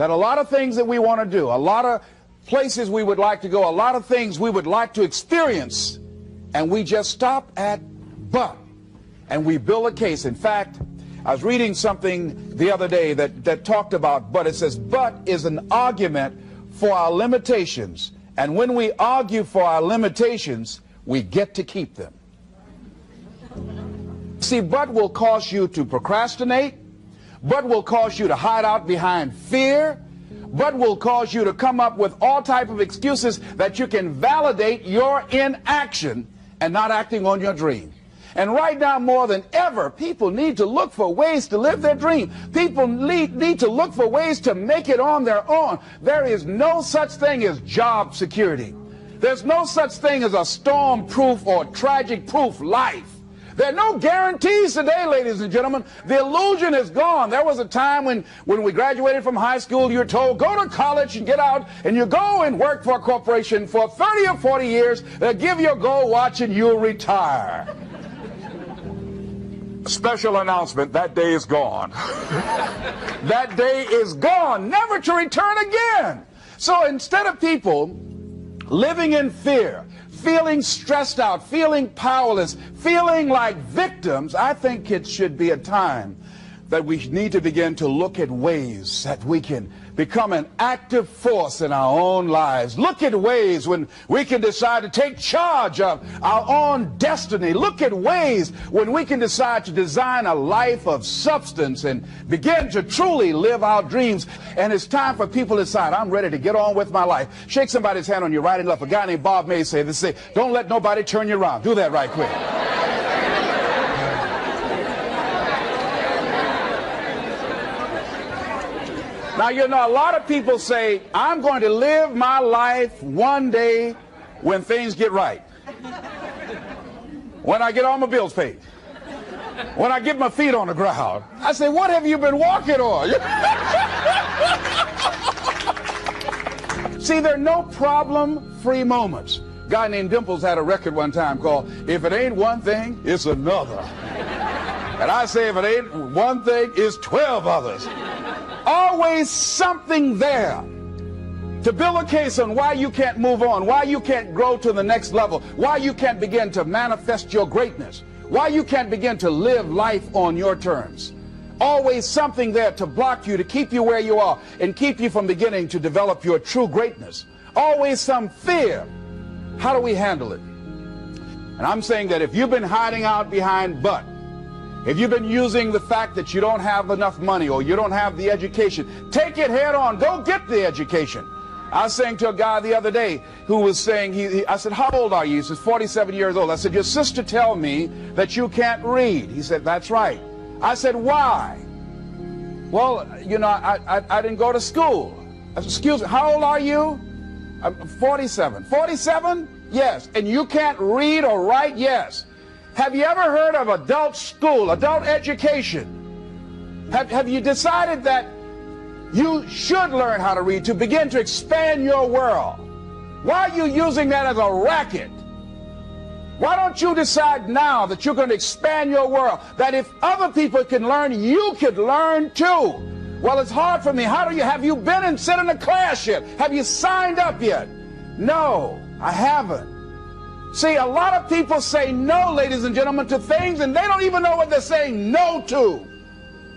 that a lot of things that we want to do, a lot of places we would like to go, a lot of things we would like to experience, and we just stop at but, and we build a case. In fact, I was reading something the other day that talked about but. It says but is an argument for our limitations, and when we argue for our limitations, we get to keep them. See, but will cause you to procrastinate, but will cause you to hide out behind fear, but will cause you to come up with all type of excuses that you can validate your inaction and not acting on your dream. And right now, more than ever, people need to look for ways to live their dream. People need to look for ways to make it on their own. There is no such thing as job security. There's no such thing as a storm-proof or tragic-proof life. There are no guarantees today, ladies and gentlemen. The illusion is gone. There was a time when we graduated from high school, you were told, go to college and get out, and you go and work for a corporation for 30 or 40 years. They'll give you a gold watch and you'll retire. Special announcement, that day is gone. That day is gone, never to return again. So instead of people living in fear, feeling stressed out, feeling powerless, feeling like victims, I think it should be a time that we need to begin to look at ways that we can become an active force in our own lives. Look at ways when we can decide to take charge of our own destiny. Look at ways when we can decide to design a life of substance and begin to truly live our dreams. And it's time for people to decide, I'm ready to get on with my life. Shake somebody's hand on your right and left. A guy named Bob May said this, don't let nobody turn you around. Do that right quick. Now, you know, a lot of people say, I'm going to live my life one day when things get right. When I get all my bills paid. When I get my feet on the ground. I say, what have you been walking on? See, there are no problem-free moments. A guy named Dimples had a record one time called, If It Ain't One Thing, It's Another. And I say, if it ain't one thing, it's 12 others. Always something there to build a case on why you can't move on, why you can't grow to the next level, why you can't begin to manifest your greatness, why you can't begin to live life on your terms. Always something there to block you, to keep you where you are, and keep you from beginning to develop your true greatness. Always some fear. How do we handle it? And I'm saying that if you've been hiding out behind but, if you've been using the fact that you don't have enough money or you don't have the education, take it head on. Go get the education. I was saying to a guy the other day who was saying, I said, how old are you? He says, 47 years old. I said, your sister tell me that you can't read. He said, that's right. I said, why? Well, you know, I didn't go to school. I said, excuse me, how old are you? I'm 47. 47? Yes. And you can't read or write? Yes. Have you ever heard of adult school, adult education? Have you decided that you should learn how to read to begin to expand your world? Why are you using that as a racket? Why don't you decide now that you're going to expand your world, that if other people can learn, you could learn too? Well, it's hard for me. Have you been and sit in a class yet? Have you signed up yet? No, I haven't. See, a lot of people say no, ladies and gentlemen, to things, and they don't even know what they're saying no to.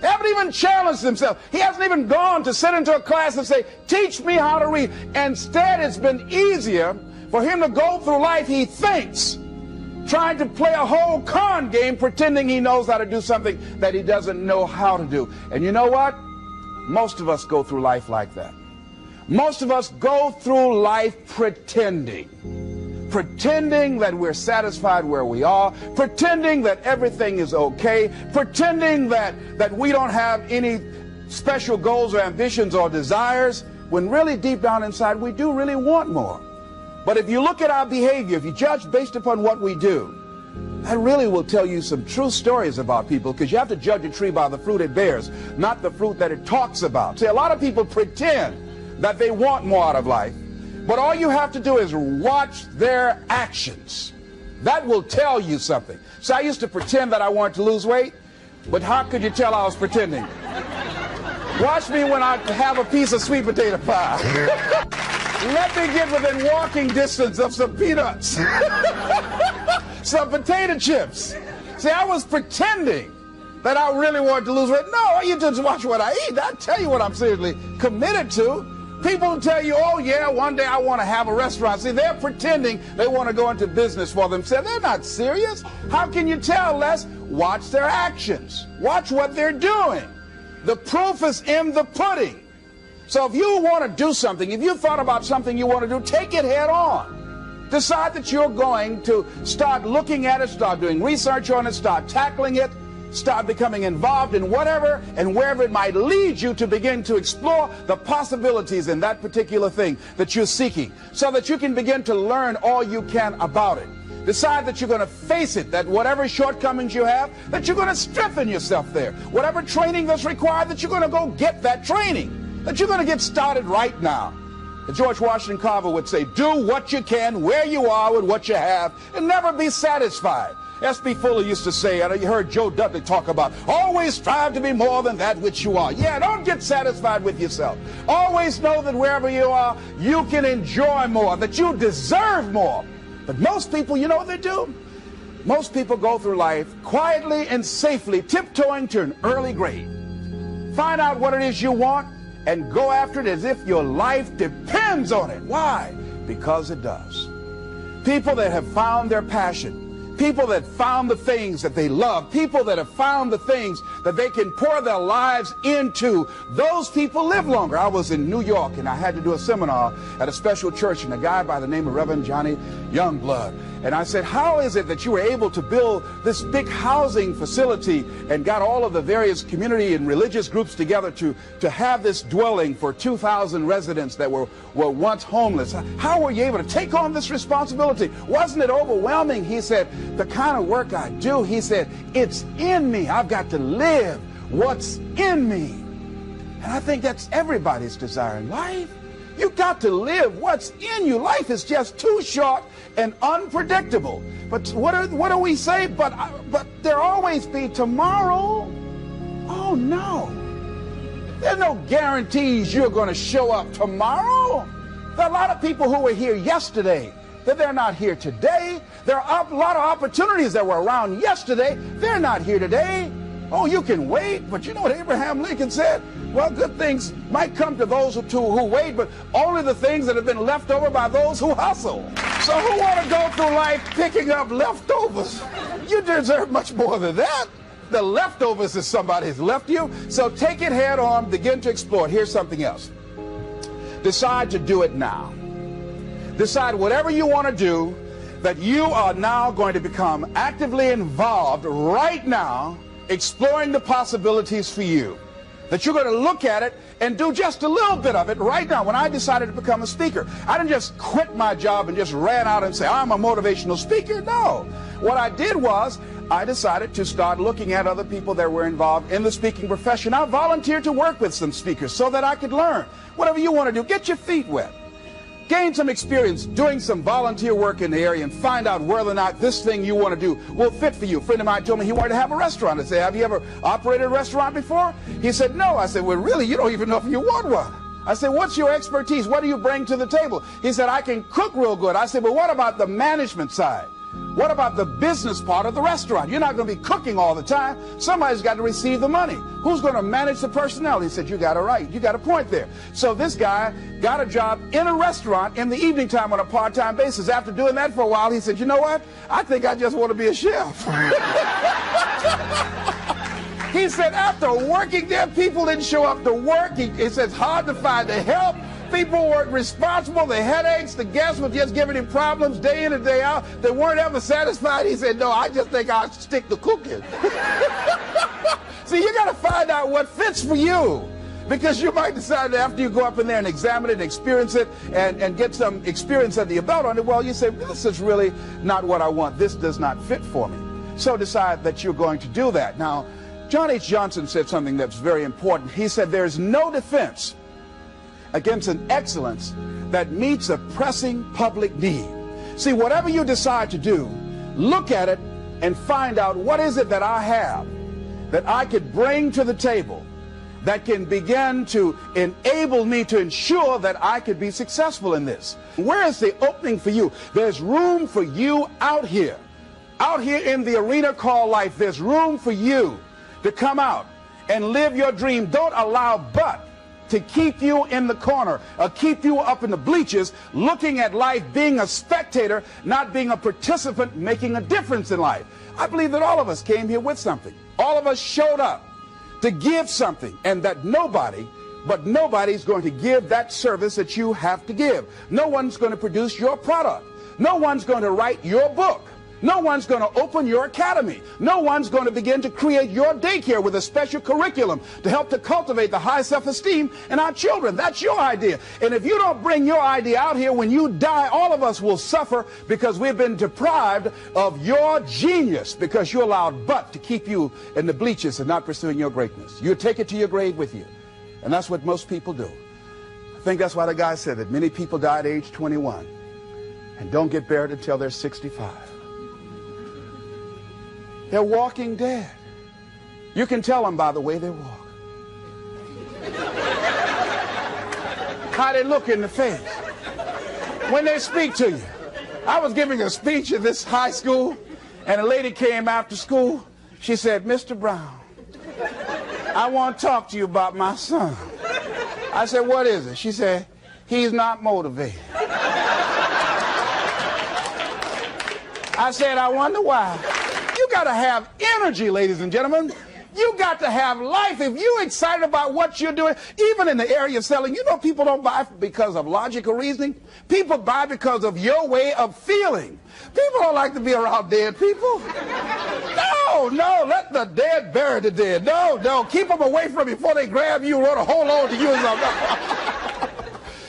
They haven't even challenged themselves. He hasn't even gone to sit into a class and say, teach me how to read. Instead, it's been easier for him to go through life, he thinks, trying to play a whole con game, pretending he knows how to do something that he doesn't know how to do. And you know what? Most of us go through life like that. Most of us go through life pretending that we're satisfied where we are, pretending that everything is okay, pretending that we don't have any special goals or ambitions or desires, when really deep down inside we do really want more. But if you look at our behavior, if you judge based upon what we do, that really will tell you some true stories about people, because you have to judge a tree by the fruit it bears, not the fruit that it talks about. See, a lot of people pretend that they want more out of life, but all you have to do is watch their actions. That will tell you something. So I used to pretend that I wanted to lose weight, but how could you tell I was pretending? Watch me when I have a piece of sweet potato pie. Let me get within walking distance of some peanuts, some potato chips. See, I was pretending that I really wanted to lose weight. No, you just watch what I eat. I tell you what I'm seriously committed to. People tell you, oh yeah, one day I want to have a restaurant. See, they're pretending they want to go into business for themselves. They're not serious. How can you tell, Les? Watch their actions. Watch what they're doing. The proof is in the pudding. So if you want to do something, if you thought about something you want to do, take it head on. Decide that you're going to start looking at it, start doing research on it, start tackling it. Start becoming involved in whatever and wherever it might lead you to begin to explore the possibilities in that particular thing that you're seeking so that you can begin to learn all you can about it. Decide that you're going to face it, that whatever shortcomings you have, that you're going to strengthen yourself there. Whatever training that's required, that you're going to go get that training, that you're going to get started right now. George Washington Carver would say, do what you can where you are with what you have and never be satisfied. S.B. Fuller used to say, and you heard Joe Dudley talk about, always strive to be more than that which you are. Yeah, don't get satisfied with yourself. Always know that wherever you are, you can enjoy more, that you deserve more. But most people, you know what they do? Most people go through life quietly and safely, tiptoeing to an early grave. Find out what it is you want and go after it as if your life depends on it. Why? Because it does. People that have found their passion, people that found the things that they love, people that have found the things that they can pour their lives into, those people live longer. I was in New York and I had to do a seminar at a special church, and a guy by the name of Reverend Johnny Youngblood. And I said, how is it that you were able to build this big housing facility and got all of the various community and religious groups together to have this dwelling for 2,000 residents that were once homeless? How were you able to take on this responsibility? Wasn't it overwhelming? He said, the kind of work I do, he said, it's in me. I've got to live what's in me. And I think that's everybody's desire in life. You've got to live what's in you. Life is just too short and unpredictable. But what do we say? But there always be tomorrow. Oh no. There's no guarantees you're going to show up tomorrow. There are a lot of people who were here yesterday that they're not here today. There are a lot of opportunities that were around yesterday. They're not here today. Oh, you can wait, but you know what Abraham Lincoln said? Well, good things might come to those who wait, but only the things that have been left over by those who hustle. So who want to go through life picking up leftovers? You deserve much more than that. The leftovers is somebody's left you. So take it head on, begin to explore it. Here's something else. Decide to do it now. Decide whatever you want to do, that you are now going to become actively involved right now, exploring the possibilities for you. That you're going to look at it and do just a little bit of it right now. When I decided to become a speaker, I didn't just quit my job and just ran out and say, I'm a motivational speaker. No. What I did was I decided to start looking at other people that were involved in the speaking profession. I volunteered to work with some speakers so that I could learn. Whatever you want to do, get your feet wet. Gain some experience doing some volunteer work in the area and find out whether or not this thing you want to do will fit for you. A friend of mine told me he wanted to have a restaurant. I said, have you ever operated a restaurant before? He said, no. I said, well, really, you don't even know if you want one. I said, what's your expertise? What do you bring to the table? He said, I can cook real good. I said, well, what about the management side? What about the business part of the restaurant? You're not going to be cooking all the time. Somebody's got to receive the money. Who's going to manage the personnel? He said, you got it right. You got a point there. So this guy got a job in a restaurant in the evening time on a part-time basis. After doing that for a while, he said, you know what? I think I just want to be a chef. He said, after working there, people didn't show up to work. He said, it's hard to find the help. People weren't responsible. The headaches, the guests were just giving him problems day in and day out. They weren't ever satisfied. He said, no, I just think I'll stick to cooking. See, you got to find out what fits for you. Because you might decide that after you go up in there and examine it and experience it and get some experience under your belt on it, well, you say, this is really not what I want. This does not fit for me. So decide that you're going to do that. Now, John H. Johnson said something that's very important. He said, there's no defense against an excellence that meets a pressing public need. See, whatever you decide to do, look at it and find out what is it that I have that I could bring to the table that can begin to enable me to ensure that I could be successful in this. Where is the opening for you? There's room for you out here in the arena called life. There's room for you to come out and live your dream. Don't allow but to keep you in the corner or keep you up in the bleachers looking at life, being a spectator, not being a participant, making a difference in life. I believe that all of us came here with something. All of us showed up to give something, and that nobody's going to give that service that you have to give. No one's going to produce your product. No one's going to write your book. No one's going to open your academy. No one's going to begin to create your daycare with a special curriculum to help to cultivate the high self-esteem in our children. That's your idea. And if you don't bring your idea out here, when you die, all of us will suffer because we've been deprived of your genius because you allowed but to keep you in the bleachers and not pursuing your greatness. You take it to your grave with you. And that's what most people do. I think that's why the guy said that many people die at age 21 and don't get buried until they're 65. They're walking dead. You can tell them by the way they walk. How they look in the face. When they speak to you. I was giving a speech at this high school, and a lady came after school. She said, "Mr. Brown, I want to talk to you about my son." I said, "What is it?" She said, "He's not motivated." I said, "I wonder why." You got to have energy, ladies and gentlemen. You got to have life. If you're excited about what you're doing, even in the area of selling, you know people don't buy because of logical reasoning. People buy because of your way of feeling. People don't like to be around dead people. No, let the dead bury the dead. No, keep them away from you before they grab you and want to hold on to you.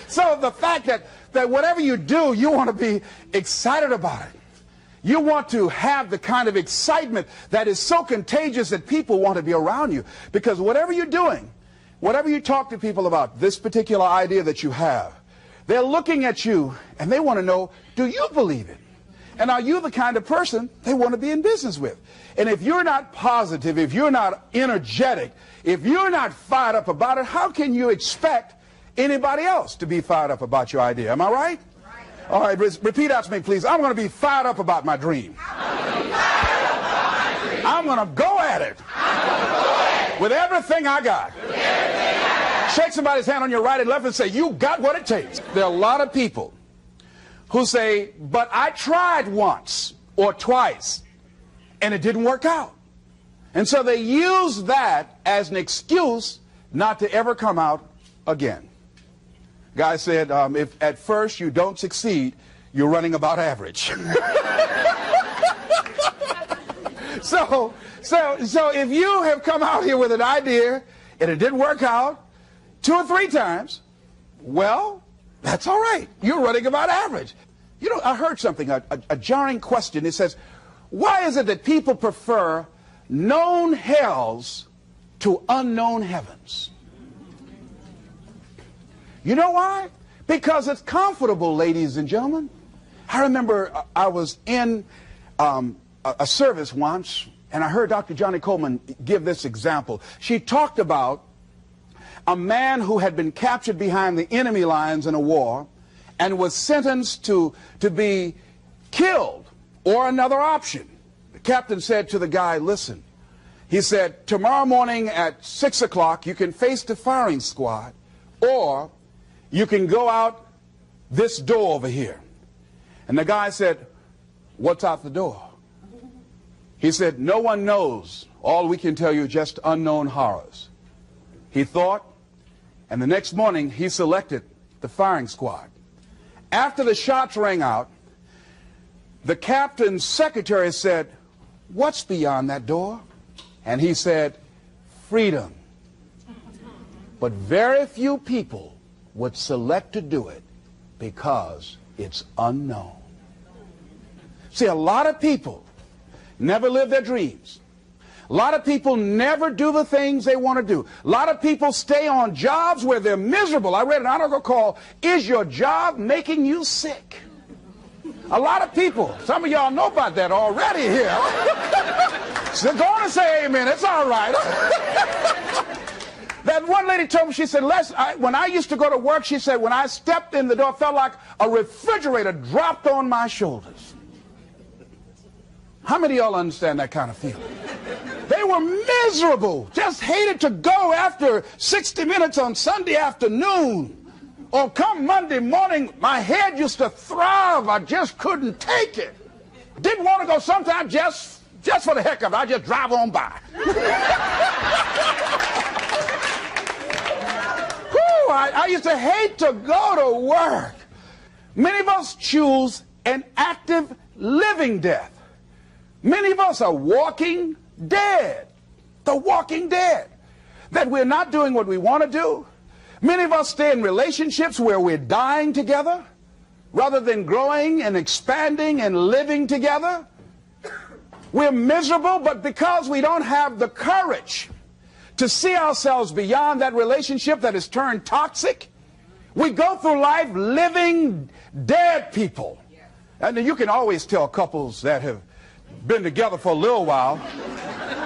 So the fact that whatever you do, you want to be excited about it. You want to have the kind of excitement that is so contagious that people want to be around you. Because whatever you're doing, whatever you talk to people about, this particular idea that you have, they're looking at you and they want to know, do you believe it? And are you the kind of person they want to be in business with? And if you're not positive, if you're not energetic, if you're not fired up about it, how can you expect anybody else to be fired up about your idea? Am I right? All right, repeat after me, please. I'm going to be fired up about my dream. I'm going to go at it with everything I got. Shake somebody's hand on your right and left and say, "You got what it takes." There are a lot of people who say, "But I tried once or twice and it didn't work out." And so they use that as an excuse not to ever come out again. Guy said, if at first you don't succeed, you're running about average. So if you have come out here with an idea and it didn't work out 2 or 3 times, well, that's all right. You're running about average. You know, I heard something, a jarring question. It says, why is it that people prefer known hells to unknown heavens? You know why? Because it's comfortable, ladies and gentlemen. I remember I was in a service once, and I heard Dr. Johnny Coleman give this example. She talked about a man who had been captured behind the enemy lines in a war and was sentenced to be killed or another option. The captain said to the guy, "Listen," he said, "tomorrow morning at 6 o'clock you can face the firing squad, or you can go out this door over here." And the guy said, "What's out the door?" He said, "No one knows. All we can tell you is just unknown horrors." He thought, and the next morning he selected the firing squad. After the shots rang out, the captain's secretary said, "What's beyond that door?" And he said, "Freedom." But very few people would select to do it because it's unknown. See, a lot of people never live their dreams. A lot of people never do the things they want to do. A lot of people stay on jobs where they're miserable. I read an article called, "Is Your Job Making You Sick?" A lot of people, some of y'all know about that already here. So go on and say amen, it's all right. That But one lady told me, she said, Les, when I used to go to work, she said, when I stepped in the door, it felt like a refrigerator dropped on my shoulders. How many of y'all understand that kind of feeling? They were miserable, just hated to go after 60 Minutes on Sunday afternoon. Or come Monday morning, my head used to throb. I just couldn't take it. Didn't want to go sometimes just for the heck of it. I just drive on by. Whew, I used to hate to go to work. Many of us choose an active living death. Many of us are walking dead. The walking dead. That we're not doing what we want to do. Many of us stay in relationships where we're dying together rather than growing and expanding and living together. We're miserable, but because we don't have the courage to see ourselves beyond that relationship that has turned toxic, we go through life living dead people. And you can always tell couples that have been together for a little while.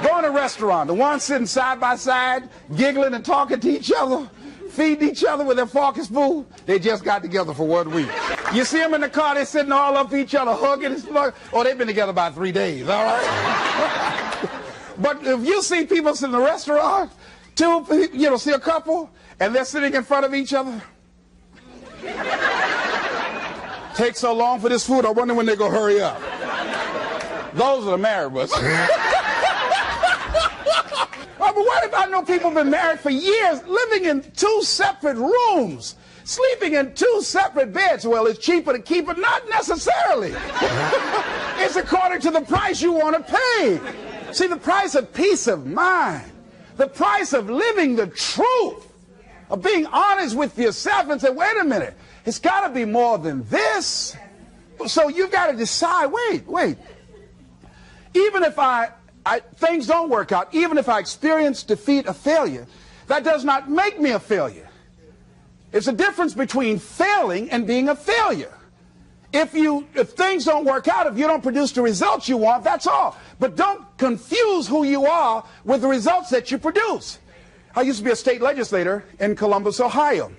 Go in a restaurant, the ones sitting side by side, giggling and talking to each other, feeding each other with their fork and spoon, they just got together for 1 week. You see them in the car, they're sitting all up each other, hugging and slugging. Oh, they've been together about 3 days, all right? But if you see people in the restaurant, see a couple, and they're sitting in front of each other. Takes so long for this food, I wonder when they're going to hurry up. Those are the married ones. Oh, but what if I know people have been married for years, living in 2 separate rooms, sleeping in 2 separate beds? Well, it's cheaper to keep it. Not necessarily. It's according to the price you want to pay. See, the price of peace of mind, the price of living the truth, of being honest with yourself and say, wait a minute, it's got to be more than this. So you've got to decide, wait. Even if things don't work out, even if I experience defeat or failure, that does not make me a failure. It's a difference between failing and being a failure. If things don't work out, if you don't produce the results you want, that's all. But don't confuse who you are with the results that you produce. I used to be a state legislator in Columbus, Ohio.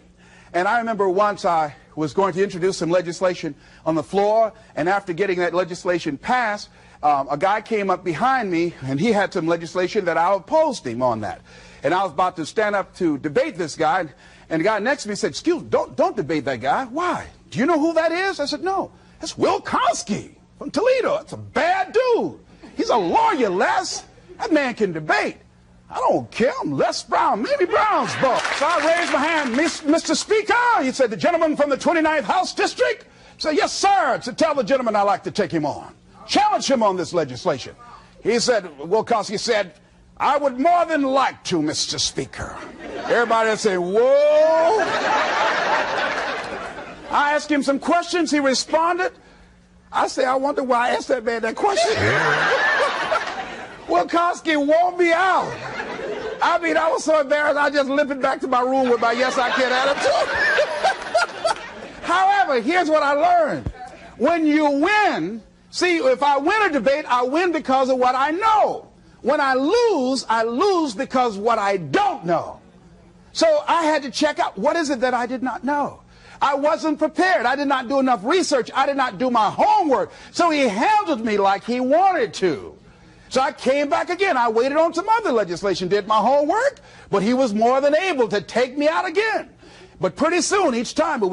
And I remember once I was going to introduce some legislation on the floor, and after getting that legislation passed, a guy came up behind me, and he had some legislation that I opposed him on that. And I was about to stand up to debate this guy, and the guy next to me said, excuse me, don't debate that guy. Why? Do you know who that is? I said, no. That's Will Kosky from Toledo. That's a bad dude. He's a lawyer, Les. That man can debate. I don't care. I'm Les Brown, maybe Brown's boss. So I raised my hand. Mr. Speaker, he said, the gentleman from the 29th House District? I said, yes, sir. To tell the gentleman I'd like to take him on. Challenge him on this legislation. He said, Will Kosky said, I would more than like to, Mr. Speaker. Everybody would say, whoa. I asked him some questions. He responded. I say, I wonder why I asked that man that question. Will Kosky wore me out. I mean, I was so embarrassed, I just limped back to my room with my yes, I can attitude. However, here's what I learned. When you win, see, if I win a debate, I win because of what I know. When I lose because of what I don't know. So I had to check out, what is it that I did not know? I wasn't prepared. I did not do enough research. I did not do my homework. So he handled me like he wanted to. So I came back again. I waited on some other legislation, did my homework, but he was more than able to take me out again. But pretty soon, each time it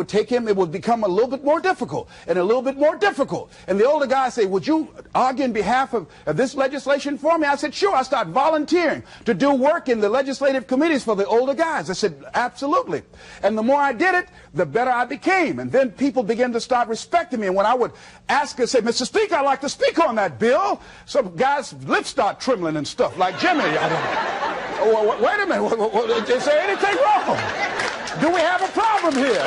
would become a little bit more difficult and a little bit more difficult. And the older guy said, would you argue in behalf of this legislation for me? I said, sure. I started volunteering to do work in the legislative committees for the older guys. I said, absolutely. And the more I did it, the better I became. And then people began to start respecting me. And when I would ask and say, Mr. Speaker, I'd like to speak on that bill, some guys' lips start trembling and stuff, like Jimmy. Wait a minute. Is there anything wrong? Do we have a problem here?